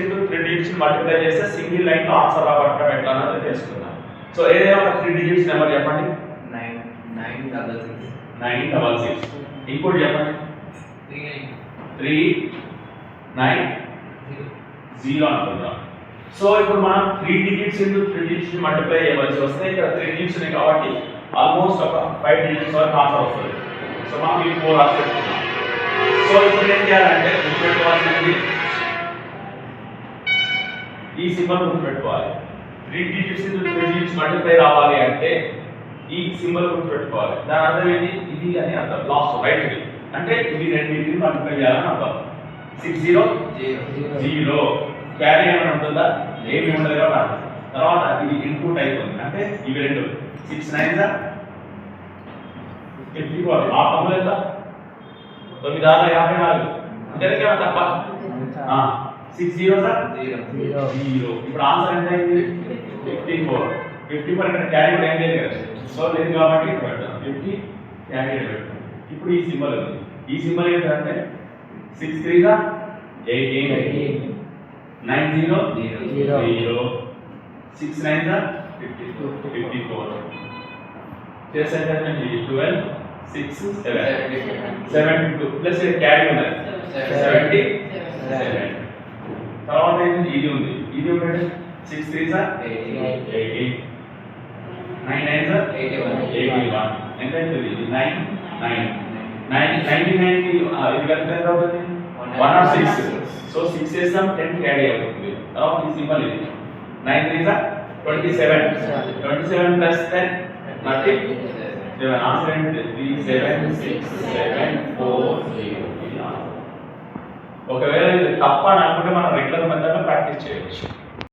Into 3 digits multiply చేస్తే single line లో answer రాబట్టడం ఎట్లా అన్నది తెలుసుకుందాం. సో ఏదైనా ఒక 3 డిజిట్స్ నెంబర్ చెప్పండి. 966 ఇంకోటి చెప్పండి. 390 అనుకుందాం. సో ఇప్పుడు మనం 3 డిజిట్స్ ఇంటూ 3 డిజిట్స్ మల్టిప్లై చేయవలసి వస్తే ఇక్కడ 3 డిజిట్స్ ఉన్నాయి కాబట్టి ఆల్మోస్ట్ ఒక 5 డిజిట్స్ వరకు ఆన్సర్ వస్తుంది. సో మనం ఈ 4 రాసి పెట్టుకున్నాం. సో ఇప్పుడు ఏం చేయాలంటే గుర్తుపెట్టుకోవాల్సింది ఈ సింబల్ గుర్తుపెట్టుకోవాలి. 3 డిజిట్స్ ఇంటూ 3 డిజిట్స్ మల్టిప్లై రావాలి అంటే ఈ సింబల్ గుర్తుపెట్టుకోవాలి. దాని అర్థం ఏంటి? ఇది అని అర్థం. లాస్ట్ రైట్ అంటే ఇవి రెండింటిని మల్టిప్లై చేయాలని అర్థం. 600 క్యారీ ఏమైనా ఉంటుందా? ఏమి ఉండదు కాబట్టి తర్వాత ఇది ఇన్పుట్ అయిపోతుంది. అంటే ఇవి రెండు 6 9 54 ఆ తమ్ముడు ఎంత 9 6 54 ఇంతేనా తప్ప 6 0 ఇప్పుడు ఆన్సర్ ఎంత అయింది? 54 ఇక్కడ క్యారీ కూడా ఏం లేదు కదా. సో లేదు కాబట్టి ఇక్కడ పెట్టాం 50 క్యారీ పెట్టాం. ఇప్పుడు ఈ సింబల్ ఉంది. ఈ సింబల్ ఏంటంటే 6 3 18 9 0 0 6 9 54 చేసేది 12 6 7 72 ప్లస్ క్యారీ ఉన్నది 77. తర్వాత ఇది ఉంది. ఇది ఒకటి 6 3 18 9 9 81 ఎంత అవుతుంది? ఇది 9 9 99 ఇది కలిపితే ఎంత అవుతుంది? 106. సో 6 చేస్తాం 10 క్యారీ అవుతుంది. తర్వాత ఈ సింబల్ ఇది 9 3 27 ప్లస్ 10 37. ఆన్సర్ ఏంటి? 37670. ఒకవేళ ఇది తప్ప అని అనుకుంటే మనం రెగ్యులర్ మెథడ్ లో ప్రాక్టీస్ చేయవచ్చు.